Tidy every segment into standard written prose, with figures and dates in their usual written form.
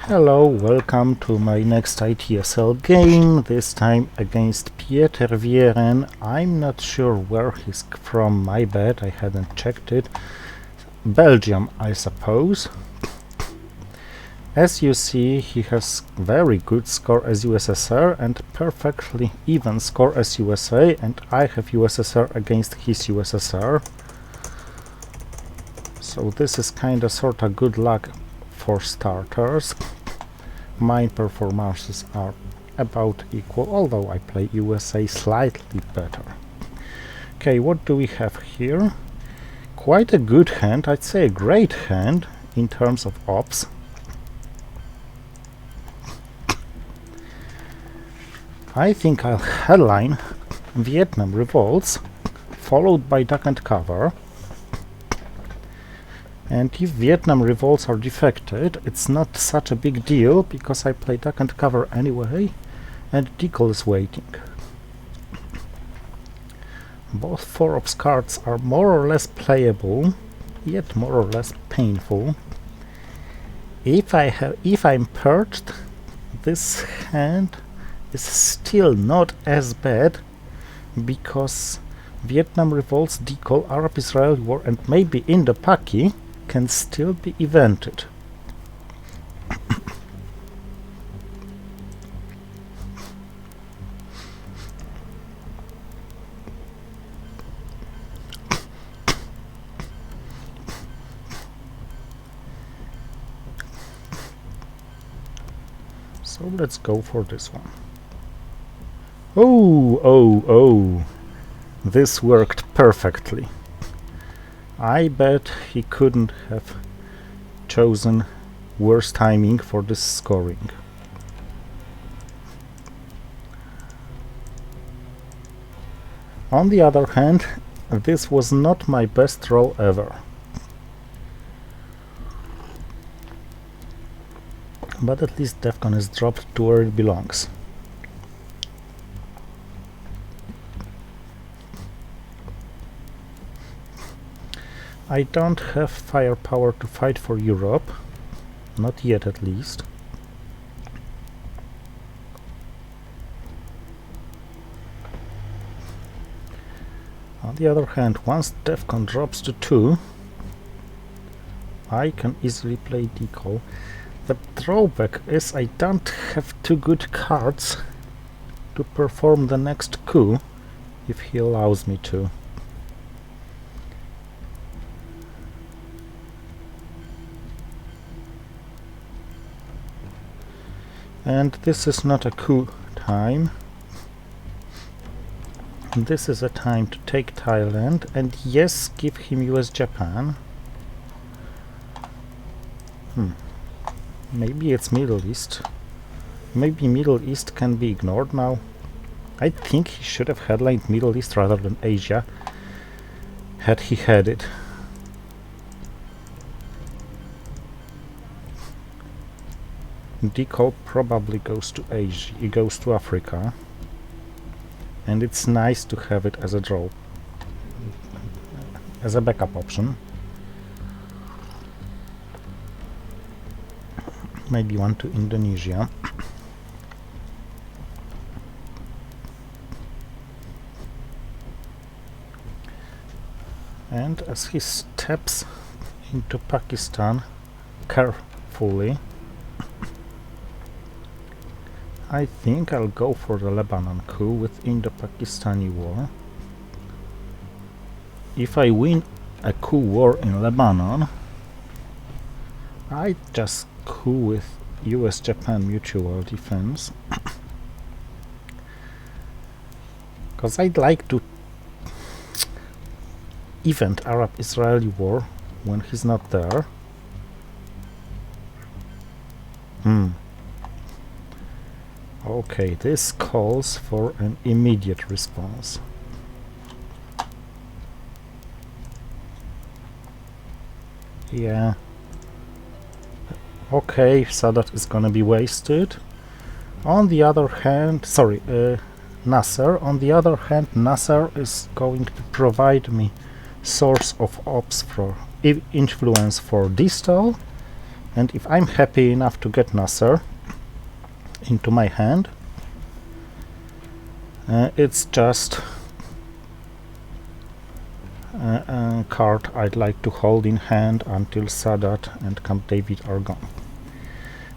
Hello, welcome to my next ITSL game, this time against Pieter Vieren. I'm not sure where he's from, my bad, I hadn't checked it. Belgium, I suppose. As you see, he has very good score as USSR and perfectly even score as USA, and I have USSR against his USSR. So this is kinda sorta good luck for starters. My performances are about equal, although I play USA slightly better. Okay, what do we have here? Quite a good hand, I'd say a great hand in terms of ops. I think I'll headline Vietnam revolts, followed by duck and cover. And if Vietnam revolts are defected, it's not such a big deal, because I play duck and cover anyway, and decal is waiting. Both 4 ops cards are more or less playable, yet more or less painful. If I'm perched, this hand is still not as bad, because Vietnam revolts, decal, Arab-Israeli war, and maybe Indo-Paki can still be evented. So let's go for this one. Oh! This worked perfectly. I bet he couldn't have chosen worse timing for this scoring. On the other hand, this was not my best roll ever. But at least Defcon is dropped to where it belongs. I don't have firepower to fight for Europe, not yet at least. On the other hand, once Defcon drops to 2, I can easily play decal. The drawback is I don't have 2 good cards to perform the next coup, if he allows me to. And this is not a coup time. This is a time to take Thailand and yes, give him US-Japan. Maybe it's Middle East. Maybe Middle East can be ignored now. I think he should have headlined Middle East rather than Asia, had he had it. Decal probably goes to Asia, it goes to Africa, and it's nice to have it as a draw, as a backup option. Maybe one to Indonesia. And as he steps into Pakistan carefully, I think I'll go for the Lebanon coup with Indo-Pakistani war. If I win a coup war in Lebanon, I just coup with US-Japan mutual defense. Because I'd like to event Arab-Israeli war when he's not there. Okay, this calls for an immediate response. Yeah. Okay, Sadat is gonna be wasted. On the other hand, Nasser. On the other hand, Nasser is going to provide me source of ops for influence for distal, And if I'm happy enough to get Nasser into my hand, it's just a card I'd like to hold in hand until Sadat and Camp David are gone.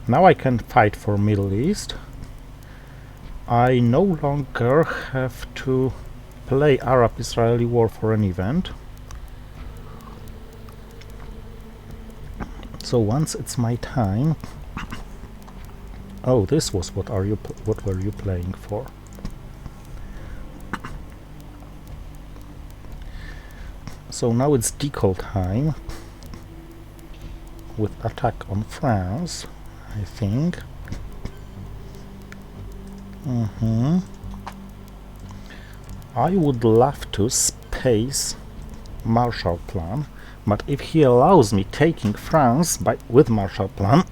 Now I can fight for Middle East. I no longer have to play Arab-Israeli war for an event. So once it's my time... Oh, this was what were you playing for? So now it's decall time with attack on France, I think. I would love to space Marshall Plan, but if he allows me taking France with Marshall Plan,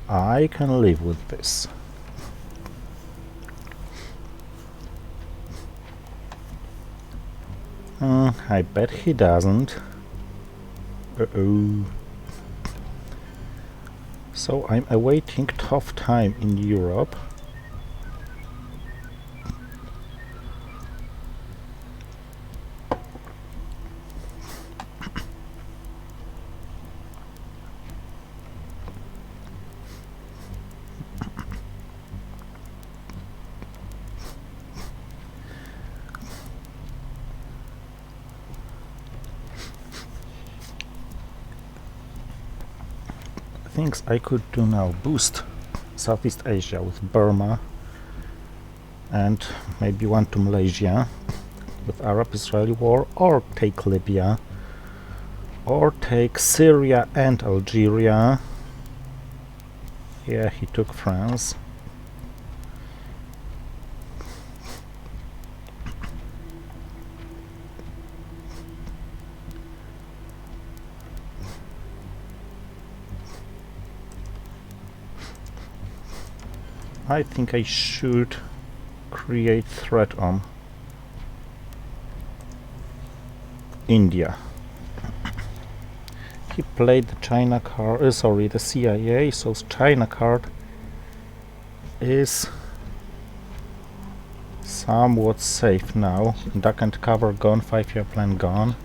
I can live with this. I bet he doesn't. Uh-oh. So I'm awaiting tough time in Europe. Things I could do now: boost Southeast Asia with Burma and maybe one to Malaysia with Arab-Israeli war, or take Libya, or take Syria and Algeria. Yeah, he took France. I think I should create threat on India. He played the China card, the CIA, so China card is somewhat safe now. Duck and cover gone, 5-year plan gone.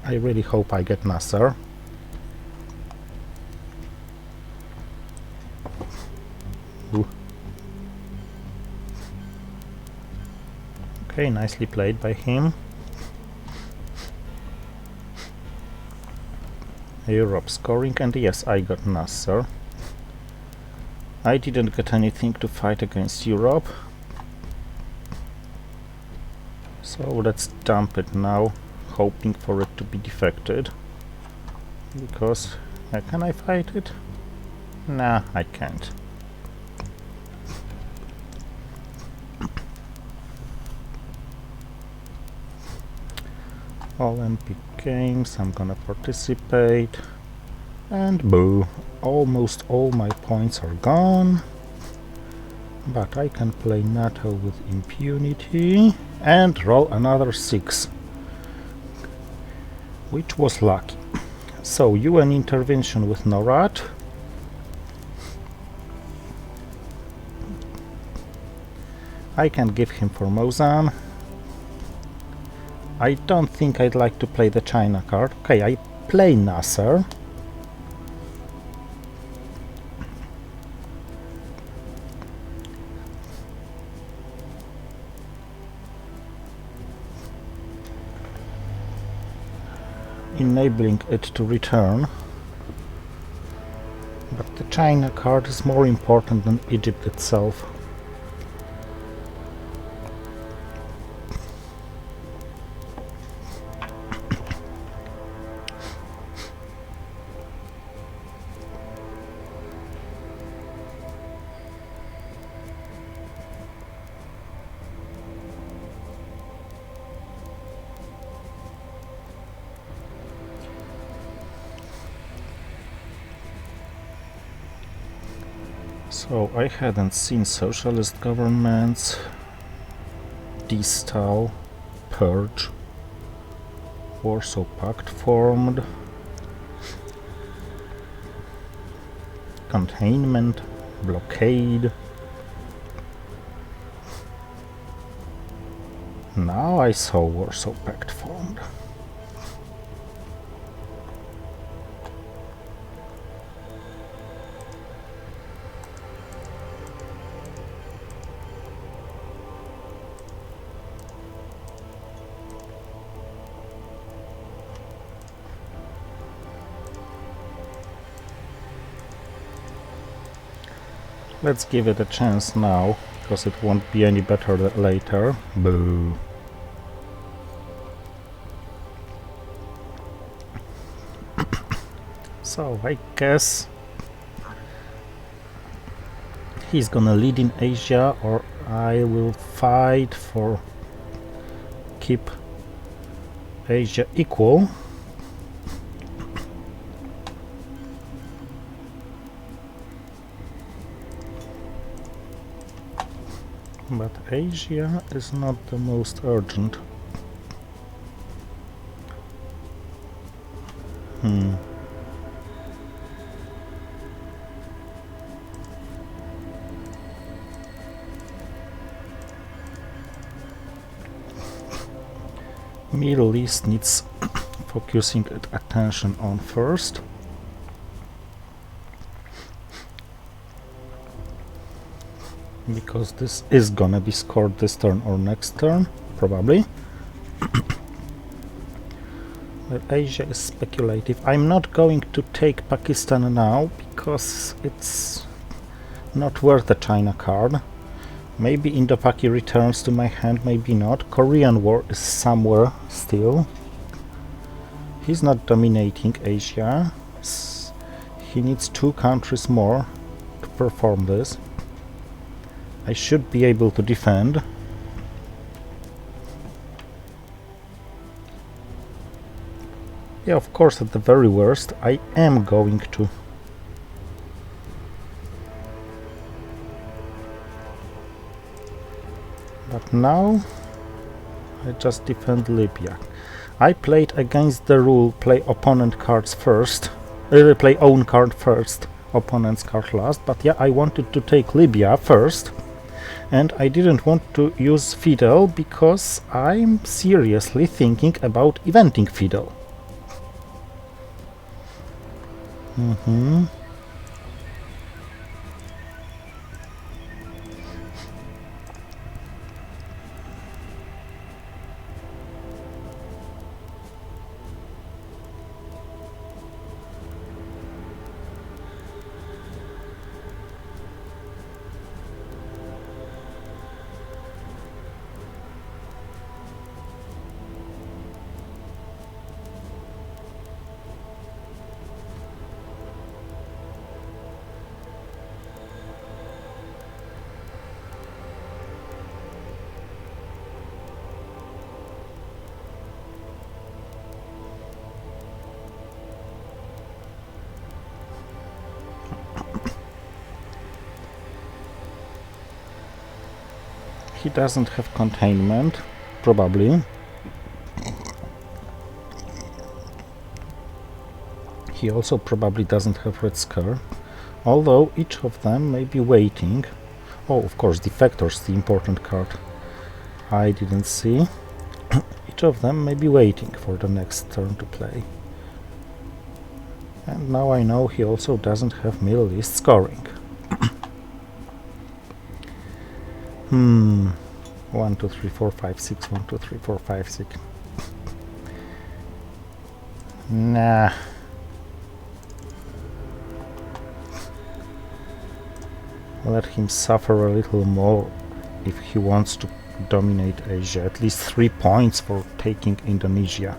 I really hope I get Nasser. Okay, nicely played by him. Europe scoring, and yes, I got Nasser. I didn't get anything to fight against Europe. So let's dump it now, hoping for it to be defected. Because, can I fight it? Nah, I can't. Olympic Games, I'm gonna participate, and boo, almost all my points are gone, but I can play NATO with impunity and roll another 6, which was lucky. So UN intervention with NORAD. I can give him Formosan. I don't think I'd like to play the China card. Okay, I play Nasser. Enabling it to return. But the China card is more important than Egypt itself. So I hadn't seen socialist governments distal, purge, Warsaw Pact formed, containment, blockade. Now I saw Warsaw Pact formed. Let's give it a chance now, because it won't be any better later. Boo. So I guess he's gonna lead in Asia, or I will fight for keep Asia equal. But Asia is not the most urgent. Middle East needs focusing attention on first. Because this is gonna be scored this turn or next turn, probably. But Asia is speculative. I'm not going to take Pakistan now, because it's not worth the China card. Maybe Indo-Paki returns to my hand, maybe not. Korean War is somewhere still. He's not dominating Asia. He needs 2 countries more to perform this. I should be able to defend. Yeah, of course, at the very worst, I am going to. But now, I just defend Libya. I played against the rule, play opponent cards first, play own card first, opponent's card last, but yeah, I wanted to take Libya first. And I didn't want to use Fidel because I'm seriously thinking about eventing Fidel. He doesn't have containment, probably. He also probably doesn't have Red Scare, although each of them may be waiting. Oh, of course, Defector's the important card I didn't see. Each of them may be waiting for the next turn to play. And now I know he also doesn't have Middle East scoring. 1, 2, 3, 4, 5, 6. 1, 2, 3, 4, 5, 6. Nah. Let him suffer a little more if he wants to dominate Asia. At least 3 points for taking Indonesia.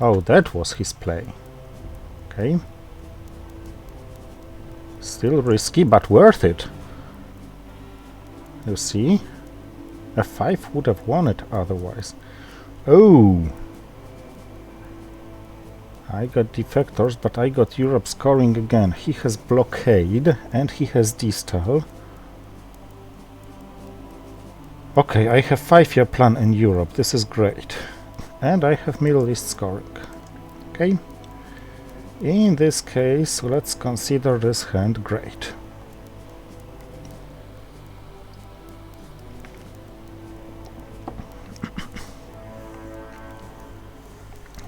Oh, that was his play. Okay. Still risky, but worth it. You see? F5 would have won it otherwise. Oh! I got defectors, but I got Europe scoring again. He has blockade and he has distal. Okay, I have 5-year plan in Europe. This is great. And I have Middle East scoring. Okay. In this case, let's consider this hand great.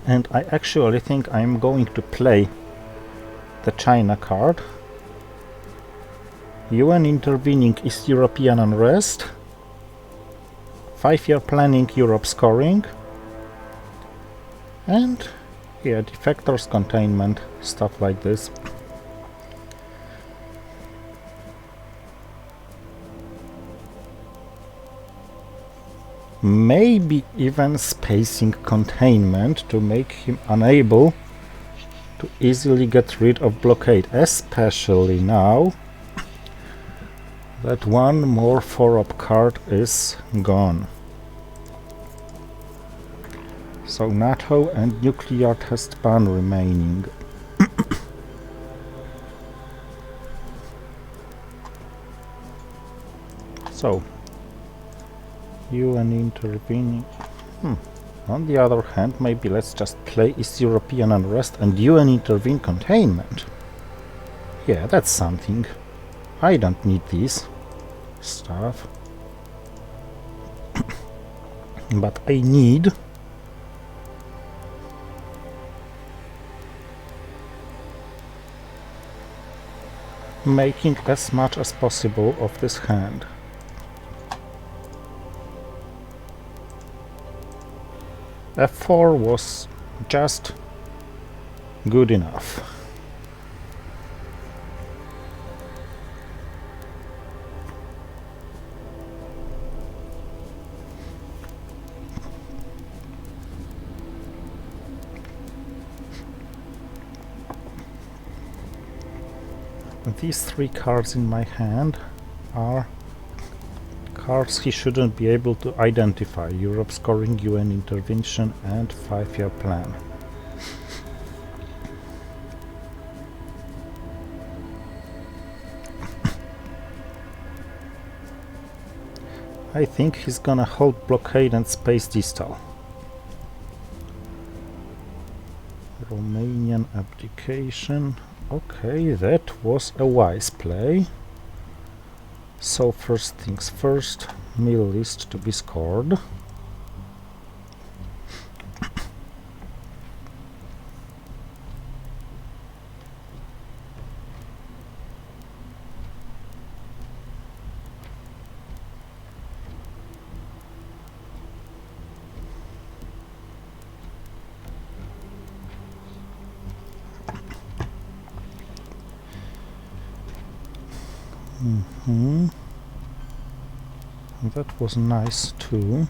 And I actually think I'm going to play the China card. UN intervening East European unrest. 5-year planning Europe scoring. And yeah, defectors, containment, stuff like this. Maybe even spacing containment to make him unable to easily get rid of blockade, especially now that one more 4-op card is gone. So NATO and nuclear test ban remaining. So UN intervening. On the other hand, maybe let's just play East European unrest and UN intervene containment. Yeah, that's something. I don't need this stuff. But I need making as much as possible of this hand. F4 was just good enough. These 3 cards in my hand are cards he shouldn't be able to identify. Europe scoring, UN intervention and 5-year plan. I think he's gonna hold blockade and space distal. Romanian abdication. Okay, that was a wise play. So first things first, Middle East to be scored. That was nice too.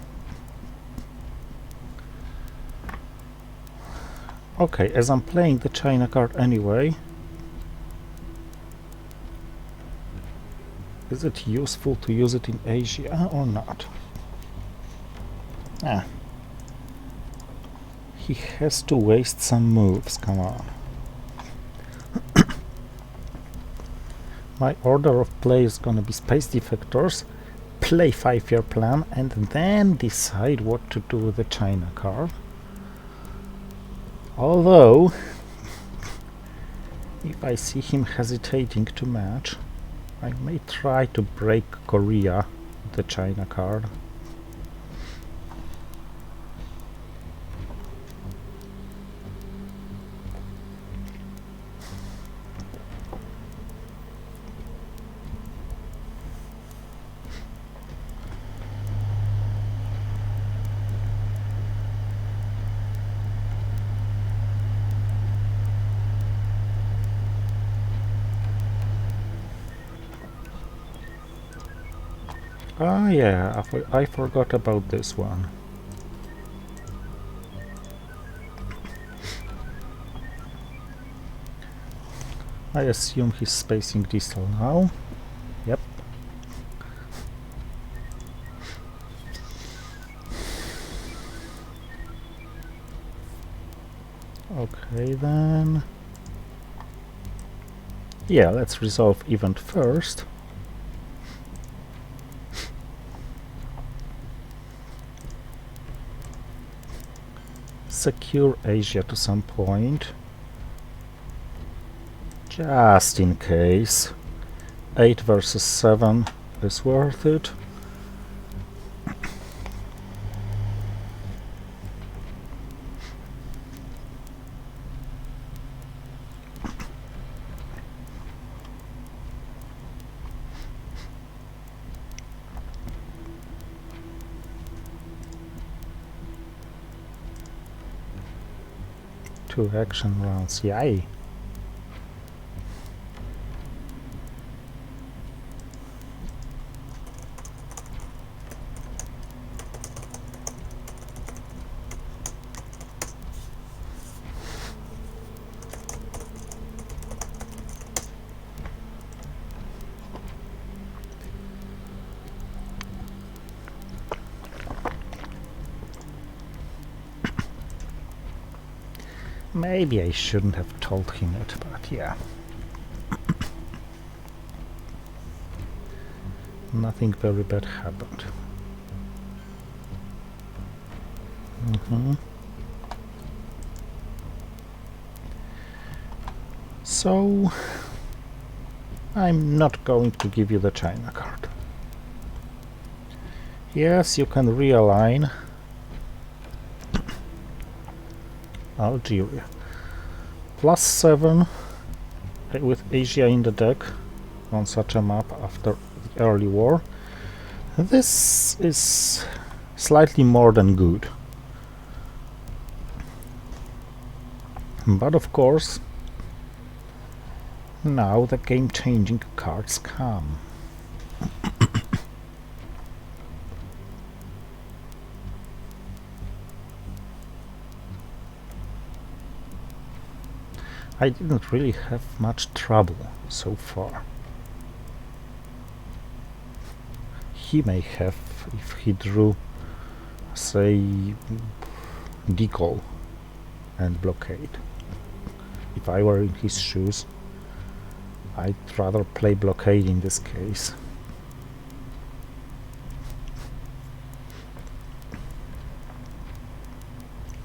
Okay, as I'm playing the China card anyway, is it useful to use it in Asia or not? Ah. He has to waste some moves, come on. My order of play is gonna be space defectors, play 5-year plan, and then decide what to do with the China card. Although, if I see him hesitating to match, I may try to break Korea with the China card. Ah, yeah, I forgot about this one. I assume he's spacing distal now. Yep. Okay. Okay then. Yeah, let's resolve event first. Secure Asia to some point. Just in case. 8 versus 7 is worth it. Two action rounds, yay! Maybe I shouldn't have told him it, but yeah. Nothing very bad happened. So, I'm not going to give you the China card. Yes, you can realign Algeria. +7 with Asia in the deck on such a map after the early war. This is slightly more than good. But of course, now the game-changing cards come. I didn't really have much trouble so far. He may have if he drew, say, decall and blockade. If I were in his shoes, I'd rather play blockade in this case.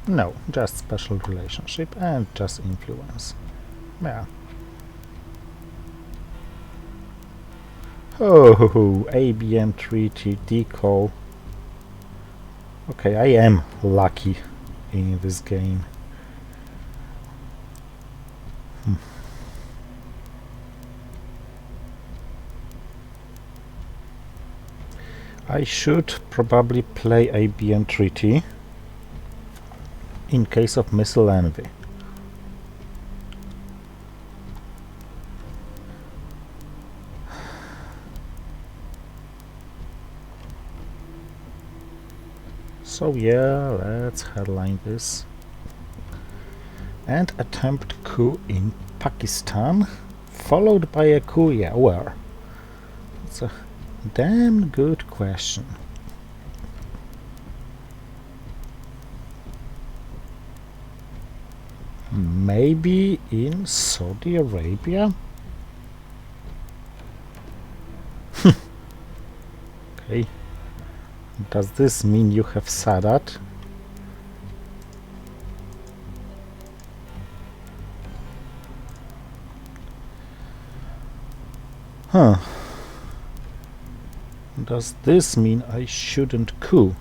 No, just special relationship and just influence. Yeah. Oh, ABM treaty, decall. Okay, I am lucky in this game. I should probably play ABM treaty in case of missile envy. So yeah, let's headline this and attempt coup in Pakistan, followed by a coup, yeah, where? It's a damn good question. Maybe in Saudi Arabia? Okay. Does this mean you have Sadat? Huh. Does this mean I shouldn't coup?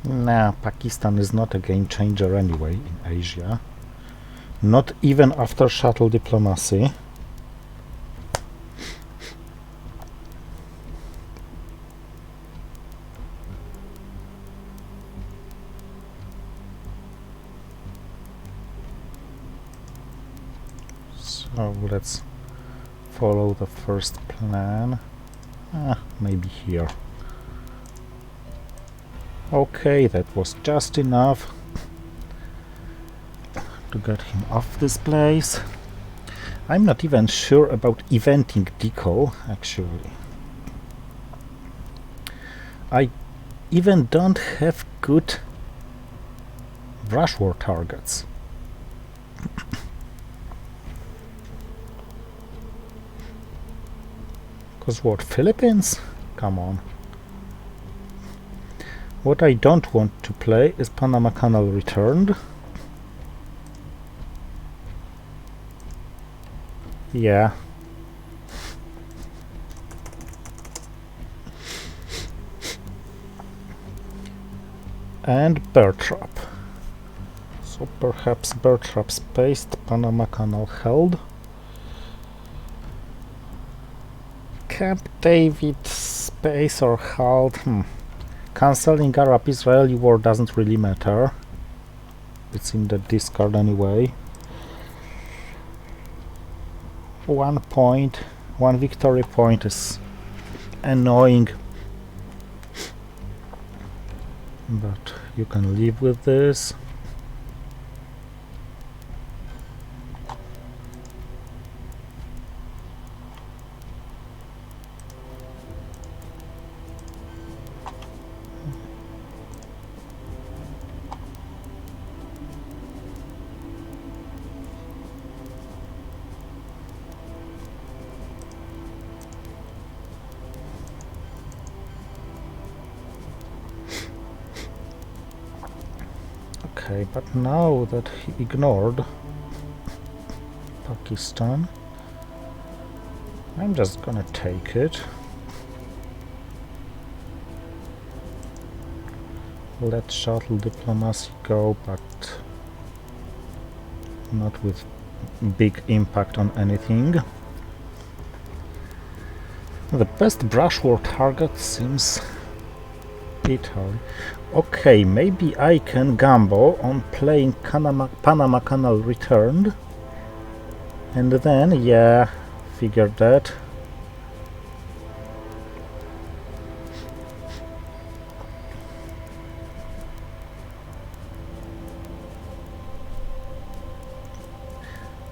Nah, Pakistan is not a game changer anyway in Asia. Not even after shuttle diplomacy. So let's follow the first plan. Maybe here. Okay, that was just enough to get him off this place. I'm not even sure about eventing deco, actually. I even don't have good brush war targets. Because what, Philippines? Come on. What I don't want to play is Panama Canal returned. Yeah. And bear trap. So perhaps bear trap spaced, Panama Canal held. Camp David space or held. Cancelling Arab-Israeli war doesn't really matter. It's in the discard anyway. 1 point, 1 victory point is annoying, but you can live with this. Okay, but now that he ignored Pakistan, I'm just gonna take it. Let shuttle diplomacy go, but not with big impact on anything. The best brush war target seems Pieter. Okay, maybe I can gamble on playing Panama Canal returned, and then, yeah, figured that.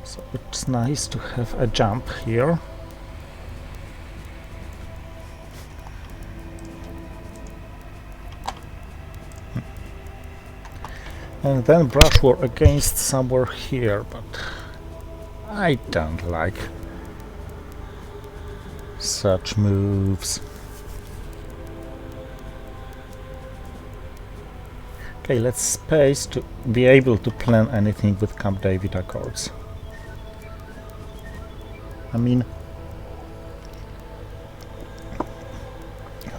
So it's nice to have a jump here. And then brush war against somewhere here, but I don't like such moves. Okay, let's space to be able to plan anything with Camp David Accords. I mean,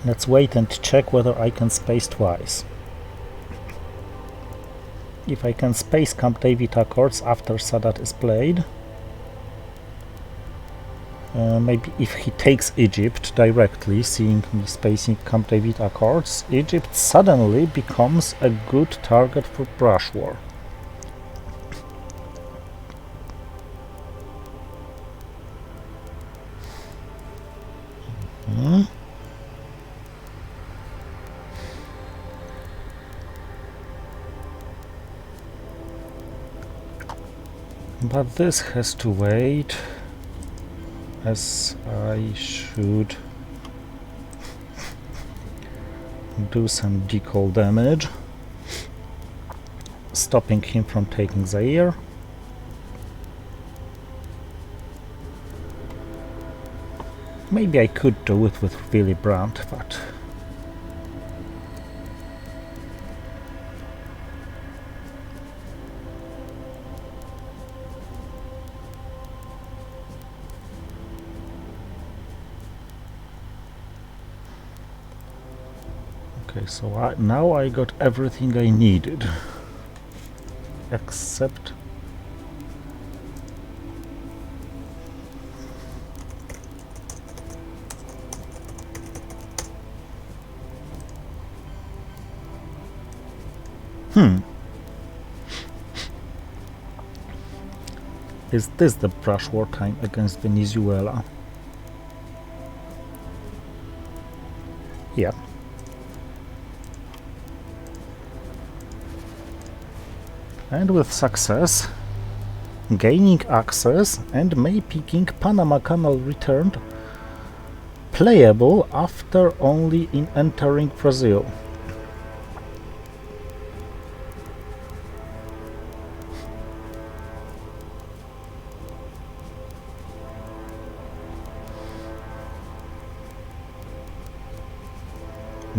let's wait and check whether I can space twice. If I can space Camp David Accords after Sadat is played, maybe if he takes Egypt directly, seeing me spacing Camp David Accords, Egypt suddenly becomes a good target for brush war. But this has to wait, as I should do some decal damage, stopping him from taking Zaire. Maybe I could do it with Willy Brandt, but okay, so now I got everything I needed, except is this the brush war time against Venezuela? Yeah. And with success, gaining access and making Panama Canal returned playable after only in entering Brazil.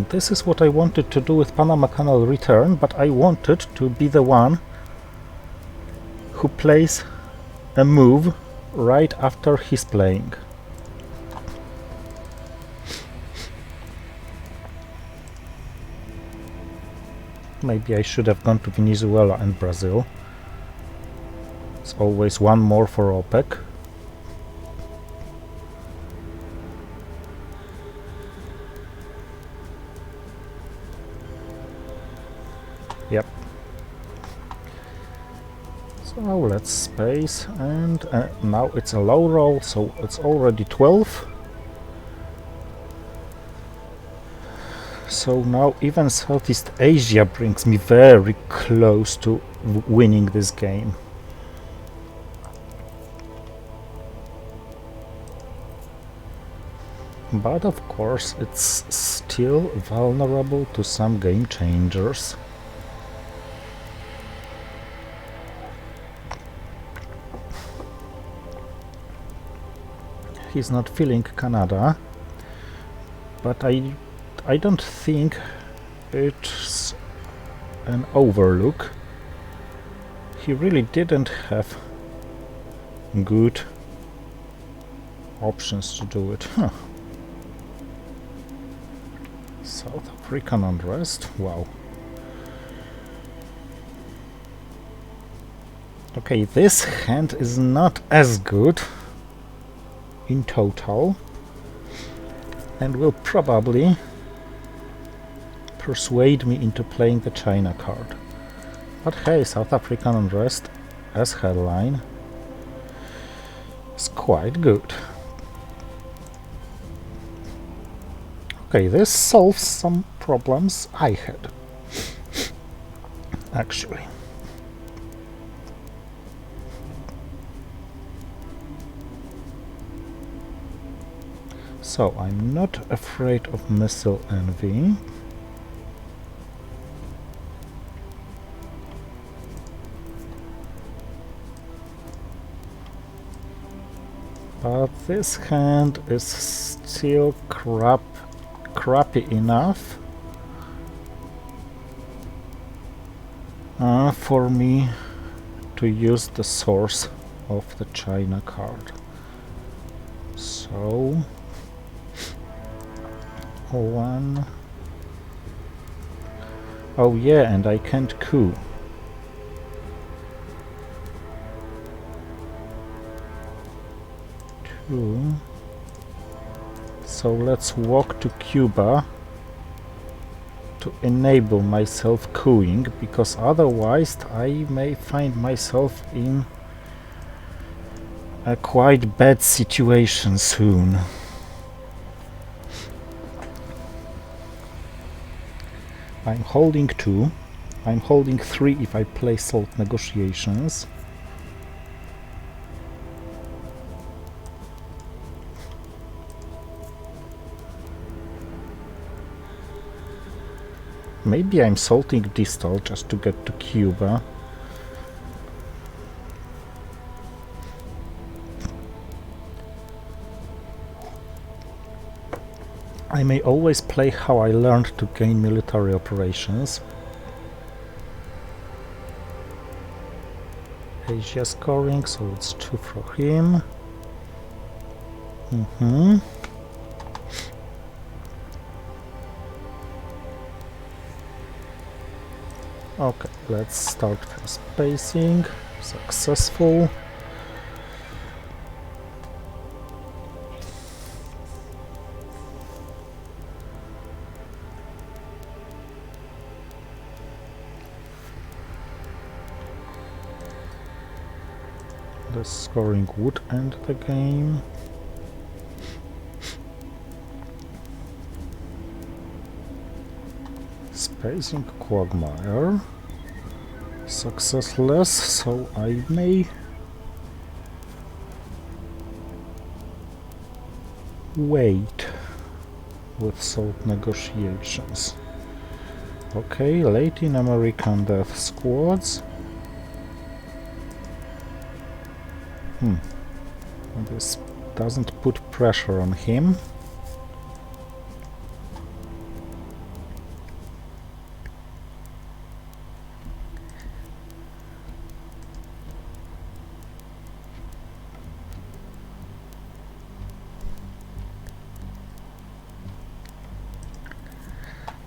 This is what I wanted to do with Panama Canal return, but I wanted to be the one who plays a move right after he's playing. Maybe I should have gone to Venezuela and Brazil. It's always one more for OPEC. Yep. So let's space, and now it's a low roll, so it's already 12. So now even Southeast Asia brings me very close to winning this game. But of course it's still vulnerable to some game changers. He's not feeling Canada, but I don't think it's an overlook. He really didn't have good options to do it. Huh. South African unrest, wow. Okay, this hand is not as good in total, and will probably persuade me into playing the China card. But hey, South African unrest as headline is quite good. Okay, this solves some problems I had, actually. So I'm not afraid of missile envy. But this hand is still crappy enough for me to use the source of the China card. So one. Oh yeah, and I can't coup. Two. So let's walk to Cuba to enable myself coughing, because otherwise I may find myself in a quite bad situation soon. I'm holding 2. I'm holding 3 if I play salt negotiations. Maybe I'm salting distal just to get to Cuba. I may always play how I learned to gain military operations. Asia scoring, so it's 2 for him. Okay, let's start spacing. Successful. The scoring would end the game. Spacing quagmire. Successless, so I may wait with salt negotiations. Okay, Latin American death squads. This doesn't put pressure on him.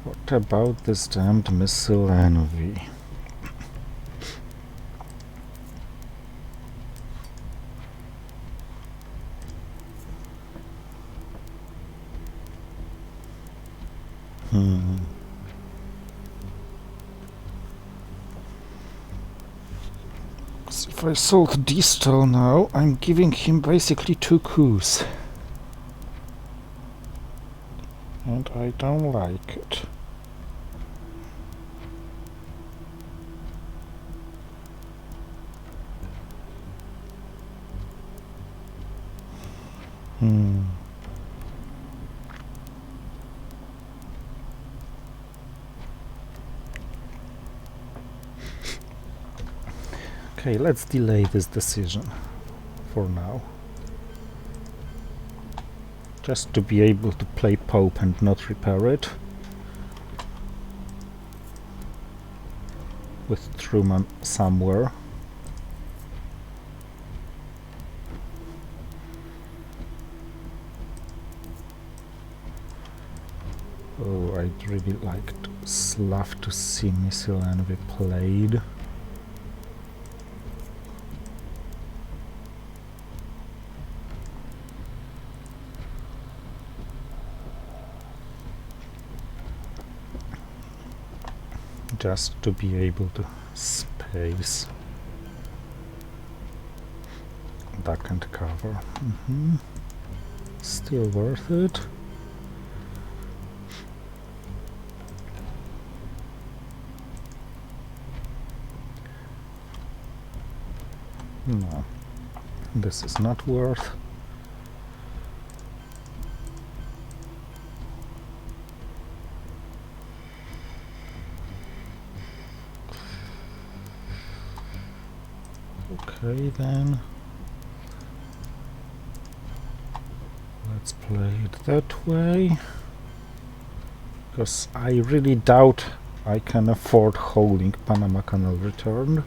What about this damned missile envy? If I sold Distal now, I'm giving him basically 2 coups. And I don't like it. Okay, let's delay this decision for now. Just to be able to play Pope and not repair it. With Truman somewhere. Oh, I'd really love to see Missile Envy played. Just to be able to space duck and cover. Still worth it. No, this is not worth. Okay then, let's play it that way, because I really doubt I can afford holding Panama Canal returned.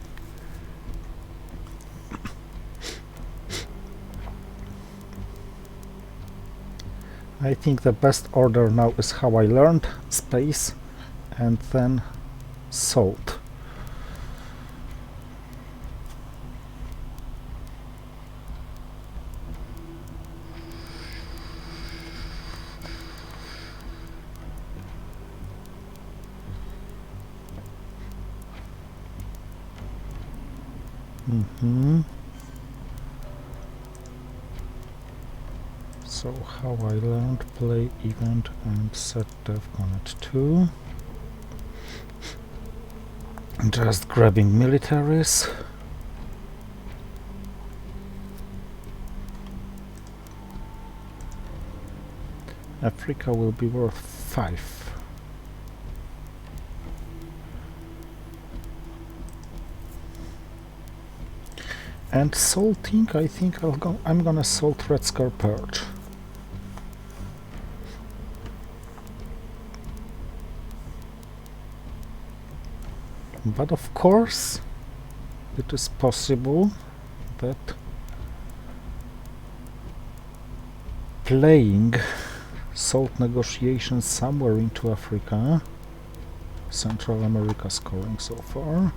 I think the best order now is how I learned: space and then salt. So how I learned: play event and set DEFCON at 2. Just grabbing militaries. Africa will be worth 5. And salting, I think I'm gonna salt Red Scar Perch. But of course, it is possible that playing salt negotiations somewhere into Africa, Central America scoring so far.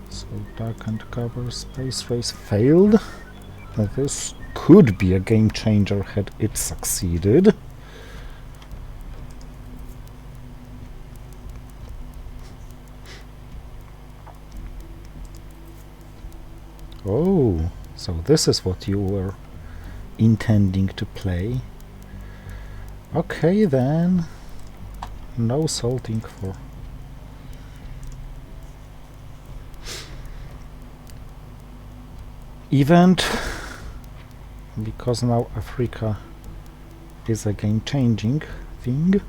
So duck and cover, space race failed. This could be a game changer had it succeeded. Oh, so this is what you were intending to play. Okay then, no salting for event, because now Africa is a game-changing thing.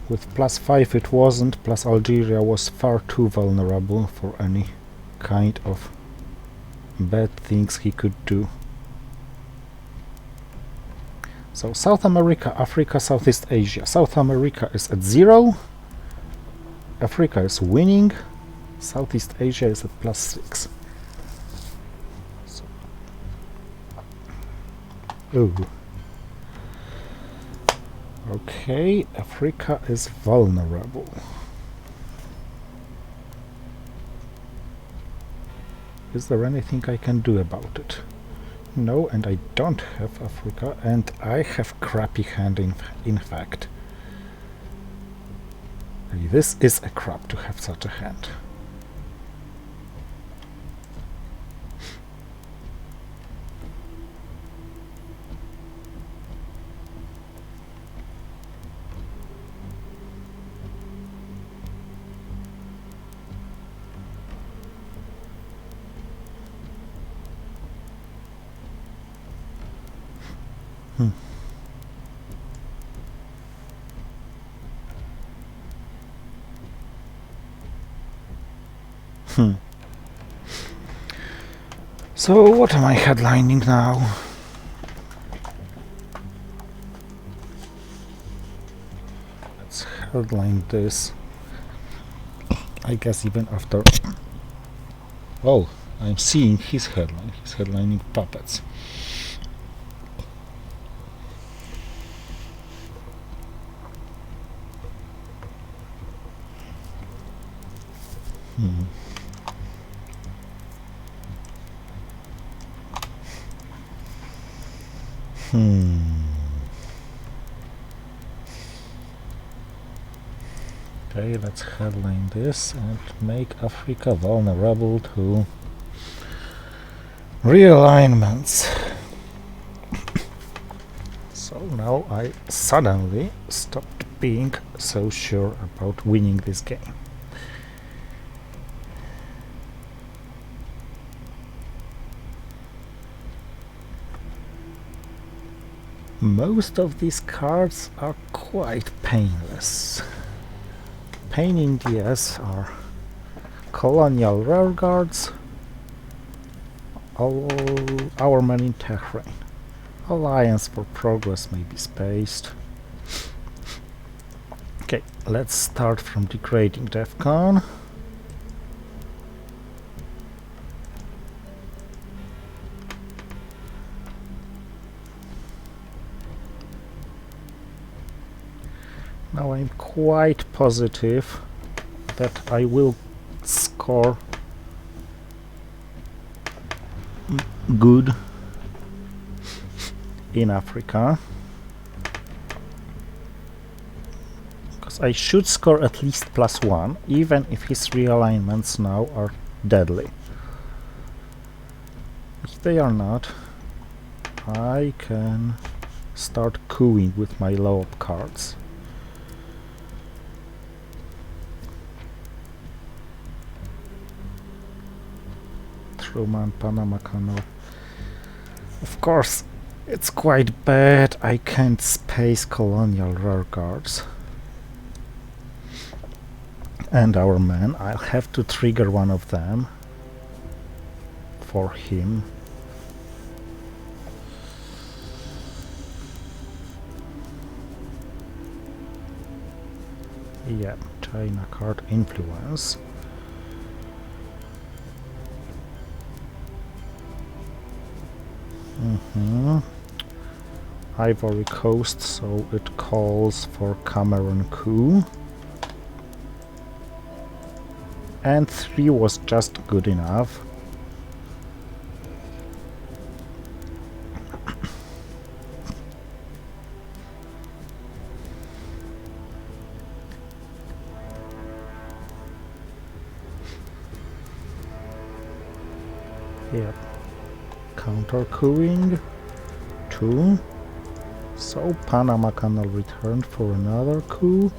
With +5 it wasn't, plus Algeria was far too vulnerable for any kind of bad things he could do. So South America, Africa, Southeast Asia. South America is at 0. Africa is winning. Southeast Asia is at +6. So. Ooh. Okay, Africa is vulnerable. Is there anything I can do about it? No, and I don't have Africa, and I have crappy hand in fact. This is a crap to have such a hand. So what am I headlining now? Let's headline this. I guess even after... Oh, I'm seeing his headline. He's headlining puppets. Okay, let's headline this and make Africa vulnerable to realignments. So now I suddenly stopped being so sure about winning this game. Most of these cards are quite painless. Pain in the ass are colonial rearguards, our man in Tehran. Alliance for Progress may be spaced. Okay, let's start from degrading DEFCON. Now I'm quite positive that I will score good in Africa, because I should score at least +1, even if his realignments now are deadly. If they are not, I can start cooing with my low-up cards. Truman, Panama Canal. Of course, it's quite bad. I can't space colonial rearguards. And our man, I'll have to trigger one of them for him. Yeah, China card influence. Ivory Coast, so it calls for Cameroon coup. And 3 was just good enough. Yep. Counter cooing 2. So Panama Canal returned for another coup.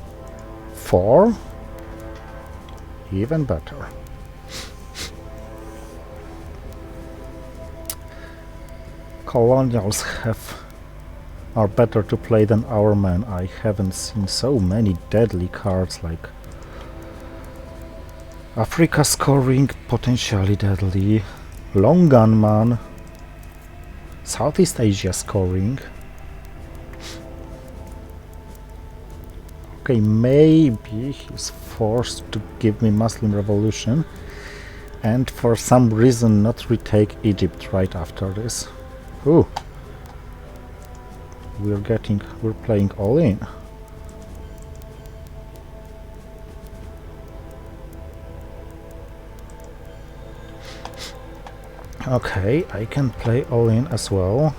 4. Even better. Colonials have are better to play than our men. I haven't seen so many deadly cards like Africa scoring, potentially deadly, Long Gunman, Southeast Asia scoring. Okay, maybe he's forced to give me Muslim Revolution and for some reason not retake Egypt right after this. Ooh. We're playing all in. Okay, I can play all in as well.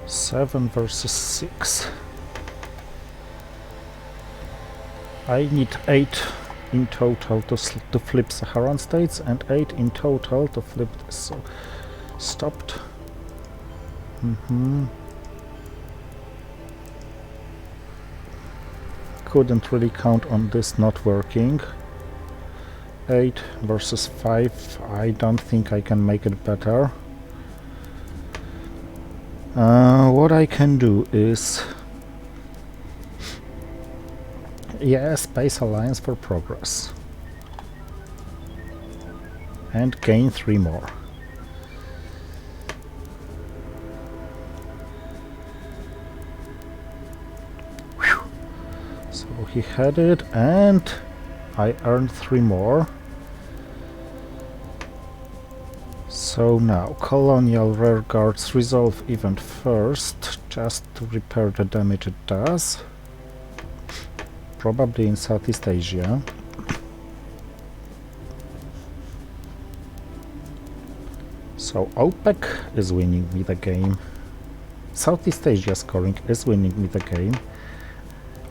Seven versus 6. I need 8 in total to flip Saharan states and 8 in total to flip this. So stopped. Couldn't really count on this not working. 8 versus 5. I don't think I can make it better. What I can do is Space Alliance for progress and gain 3 more. Whew. So he had it and I earned 3 more. So now Colonial Rearguards resolve event first, just to repair the damage it does. Probably in Southeast Asia. So OPEC is winning me the game. Southeast Asia scoring is winning me the game.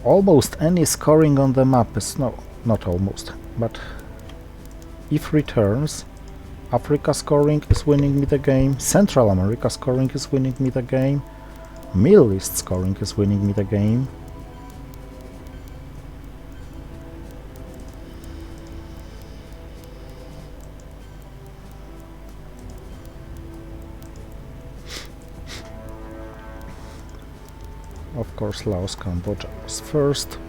Almost any scoring on the map is... no, not almost, but if returns, Africa scoring is winning me the game, Central America scoring is winning me the game, Middle East scoring is winning me the game. Of course, Laos, Cambodia was first.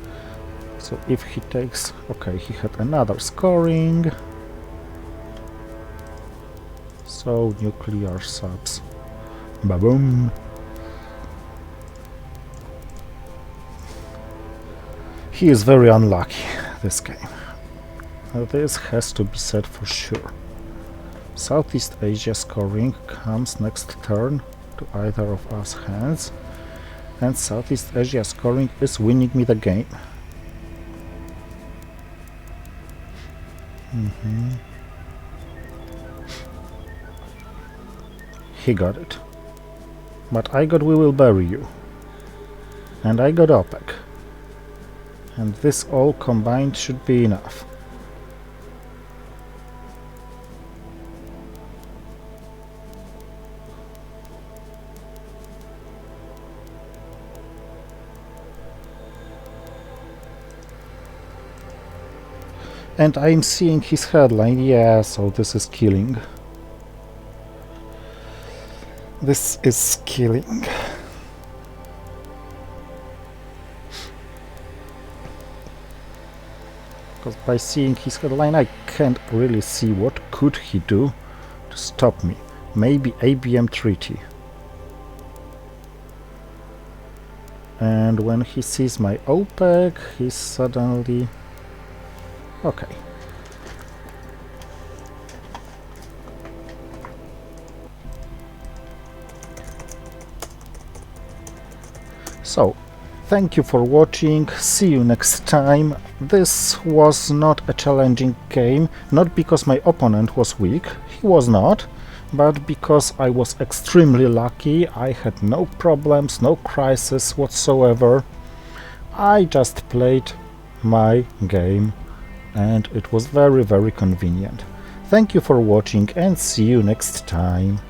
So if he takes... okay, he had another scoring. So nuclear subs. Ba-boom. He is very unlucky, this game. This has to be said for sure. Southeast Asia scoring comes next turn to either of us hands. And Southeast Asia scoring is winning me the game. He got it. But I got We Will Bury You. And I got OPEC. And this all combined should be enough. And I'm seeing his headline, yeah, so this is killing. This is killing. Because by seeing his headline I can't really see what could he do to stop me. Maybe ABM treaty. And when he sees my OPEC, he's suddenly... okay. So, thank you for watching, see you next time. This was not a challenging game, not because my opponent was weak, he was not, but because I was extremely lucky. I had no problems, no crisis whatsoever. I just played my game and it was very, very convenient. Thank you for watching and see you next time.